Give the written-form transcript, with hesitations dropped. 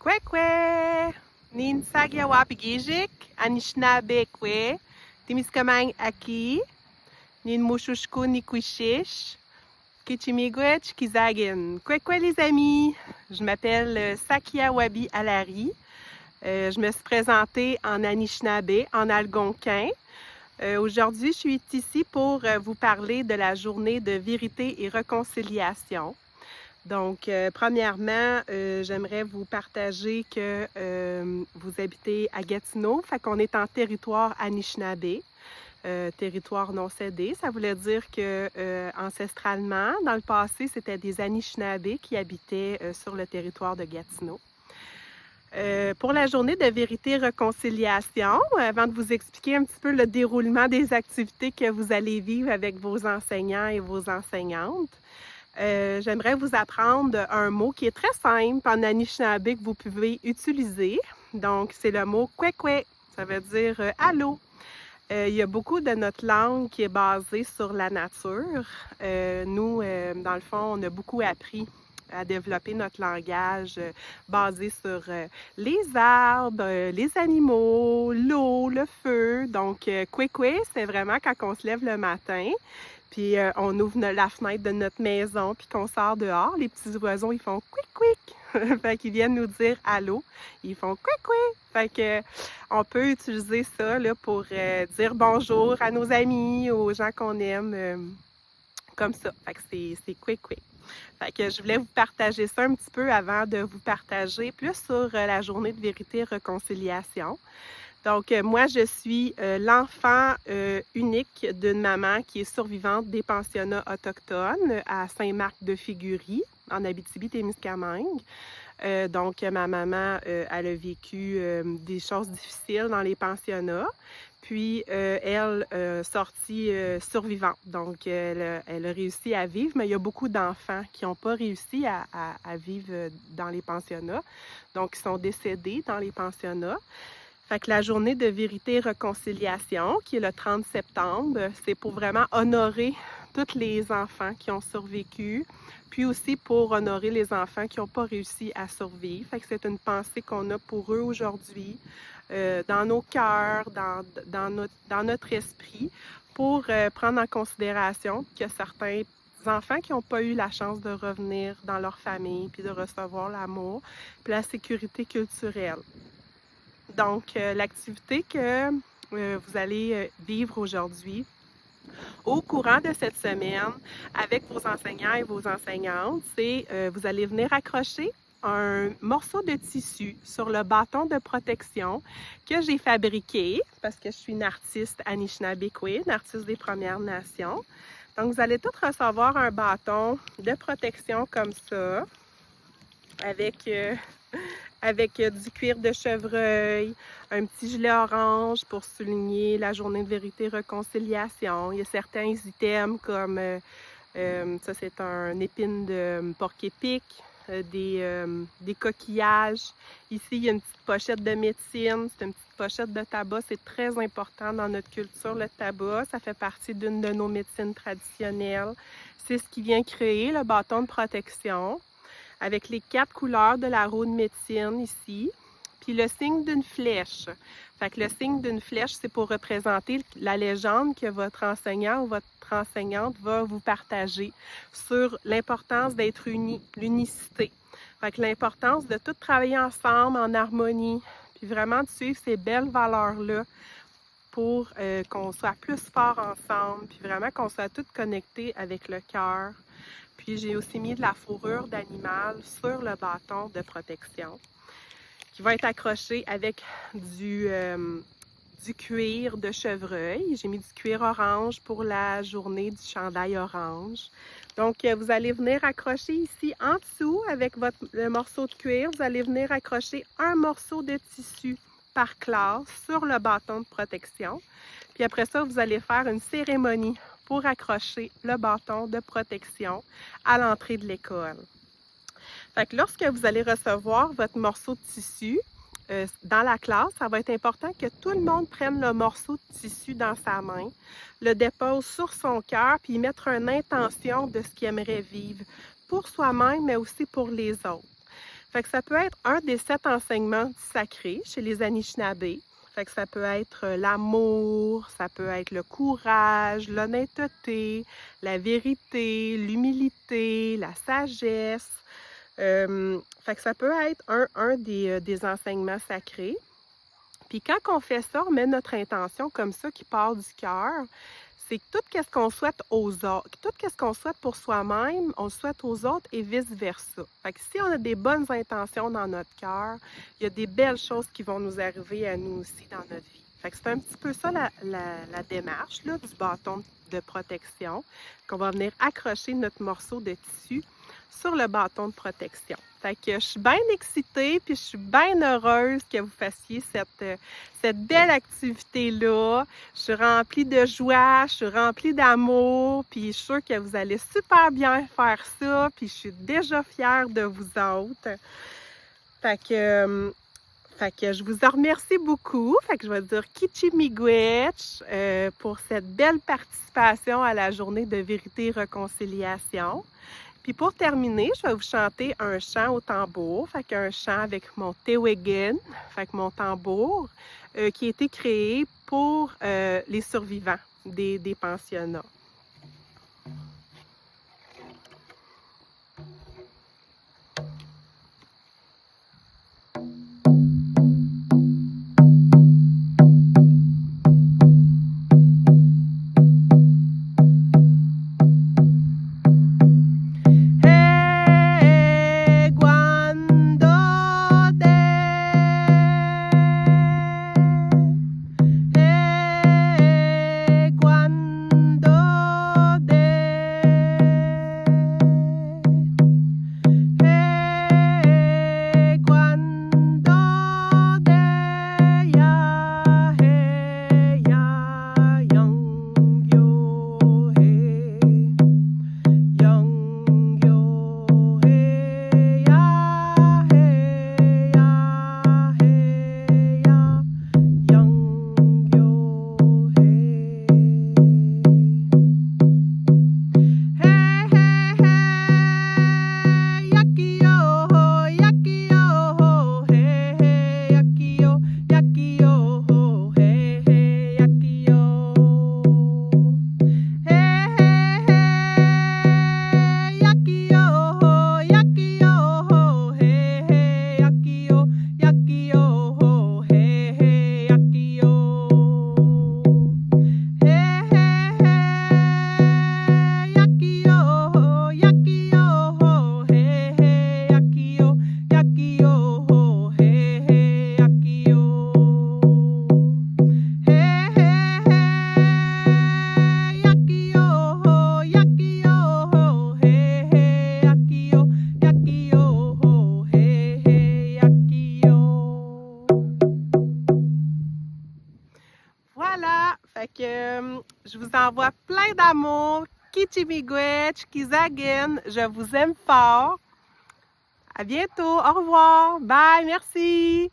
Kwekwe! Nin Sagyawa-Pigijik, Anishinaabe-Kwe, Témiscamingue Aki, Nin Mushushku Nikwishish, Kichimigwech Kizagin. Kwekwe les amis! Je m'appelle Sakiawabi Alari. Je me suis présentée en Anishinaabe, en algonquin. Aujourd'hui, je suis ici pour vous parler de la journée de vérité et réconciliation. Donc, premièrement, j'aimerais vous partager que vous habitez à Gatineau, fait qu'on est en territoire Anishinaabe, territoire non cédé. Ça voulait dire que ancestralement, dans le passé, c'était des Anishinaabe qui habitaient sur le territoire de Gatineau. Pour la journée de vérité et réconciliation, avant de vous expliquer un petit peu le déroulement des activités que vous allez vivre avec vos enseignants et vos enseignantes, j'aimerais vous apprendre un mot qui est très simple en Anishinaabe que vous pouvez utiliser. Donc, c'est le mot « kwekwe ». Ça veut dire « allô ». Il y a beaucoup de notre langue qui est basée sur la nature. Nous, dans le fond, on a beaucoup appris à développer notre langage basé sur les arbres, les animaux, l'eau, le feu. Donc, kwekwe, c'est vraiment quand on se lève le matin, puis on ouvre la fenêtre de notre maison, puis qu'on sort dehors, les petits oiseaux, ils font « quick, quick ». Fait qu'ils viennent nous dire « allô ». Ils font « quick, quick ». Fait que on peut utiliser ça là, pour dire bonjour à nos amis, aux gens qu'on aime, comme ça. Fait que c'est « quick, quick ». Fait que je voulais vous partager ça un petit peu avant de vous partager plus sur la journée de vérité et réconciliation. Donc, moi, je suis l'enfant unique d'une maman qui est survivante des pensionnats autochtones à Saint-Marc-de-Figuerie, en Abitibi-Témiscamingue. Donc, ma maman, elle a vécu des choses difficiles dans les pensionnats. Puis, elle, sortie survivante. Donc, elle a réussi à vivre, mais il y a beaucoup d'enfants qui n'ont pas réussi à vivre dans les pensionnats. Donc, ils sont décédés dans les pensionnats. Fait que la journée de vérité et réconciliation, qui est le 30 septembre, c'est pour vraiment honorer tous les enfants qui ont survécu, puis aussi pour honorer les enfants qui n'ont pas réussi à survivre. Fait que c'est une pensée qu'on a pour eux aujourd'hui, dans nos cœurs, dans notre esprit, pour prendre en considération que certains enfants qui n'ont pas eu la chance de revenir dans leur famille, puis de recevoir l'amour, puis la sécurité culturelle. Donc, l'activité que vous allez vivre aujourd'hui, au courant de cette semaine, avec vos enseignants et vos enseignantes, c'est vous allez venir accrocher un morceau de tissu sur le bâton de protection que j'ai fabriqué, parce que je suis une artiste Anishinaabe-Kwe, une artiste des Premières Nations. Donc, vous allez tous recevoir un bâton de protection comme ça, avec du cuir de chevreuil, un petit gilet orange pour souligner la journée de vérité et réconciliation. Il y a certains items comme, ça c'est un épine de porc-épic, des coquillages. Ici, il y a une petite pochette de médecine, c'est une petite pochette de tabac. C'est très important dans notre culture, le tabac. Ça fait partie d'une de nos médecines traditionnelles. C'est ce qui vient créer le bâton de protection, avec les 4 couleurs de la roue de médecine ici, puis le signe d'une flèche. Fait que le signe d'une flèche, c'est pour représenter la légende que votre enseignant ou votre enseignante va vous partager sur l'importance d'être unis, l'unicité. Fait que l'importance de tout travailler ensemble en harmonie, puis vraiment de suivre ces belles valeurs-là pour qu'on soit plus forts ensemble, puis vraiment qu'on soit tous connectés avec le cœur. Puis j'ai aussi mis de la fourrure d'animal sur le bâton de protection qui va être accroché avec du cuir de chevreuil. J'ai mis du cuir orange pour la journée du chandail orange. Donc, vous allez venir accrocher ici en dessous avec le morceau de cuir. Vous allez venir accrocher un morceau de tissu par classe sur le bâton de protection. Puis après ça, vous allez faire une cérémonie pour accrocher le bâton de protection à l'entrée de l'école. Fait que lorsque vous allez recevoir votre morceau de tissu dans la classe, ça va être important que tout le monde prenne le morceau de tissu dans sa main, le dépose sur son cœur, puis mettre une intention de ce qu'il aimerait vivre pour soi-même, mais aussi pour les autres. Fait que ça peut être un des 7 enseignements sacrés chez les Anishinabés. Fait que ça peut être l'amour, ça peut être le courage, l'honnêteté, la vérité, l'humilité, la sagesse. Fait que ça peut être un des enseignements sacrés. Puis quand on fait ça, on met notre intention comme ça qui part du cœur. C'est que tout ce qu'on souhaite aux autres, tout ce qu'on souhaite pour soi-même, on le souhaite aux autres et vice-versa. Fait que si on a des bonnes intentions dans notre cœur, il y a des belles choses qui vont nous arriver à nous aussi dans notre vie. Fait que c'est un petit peu ça la démarche là, du bâton de protection, qu'on va venir accrocher notre morceau de tissu sur le bâton de protection. Fait que je suis bien excitée, puis je suis bien heureuse que vous fassiez cette belle activité-là. Je suis remplie de joie, je suis remplie d'amour, puis je suis sûre que vous allez super bien faire ça, puis je suis déjà fière de vous autres. Fait que je vous en remercie beaucoup. Fait que je vais dire Kichi-miigwech pour cette belle participation à la journée de vérité et réconciliation. Puis pour terminer, je vais vous chanter un chant au tambour, fait qu'un chant avec mon tewegen, fait que mon tambour, qui a été créé pour les survivants des pensionnats. Voilà, fait que je vous envoie plein d'amour. Kichi-miigwech, Kizagen, je vous aime fort. À bientôt, au revoir, bye, merci.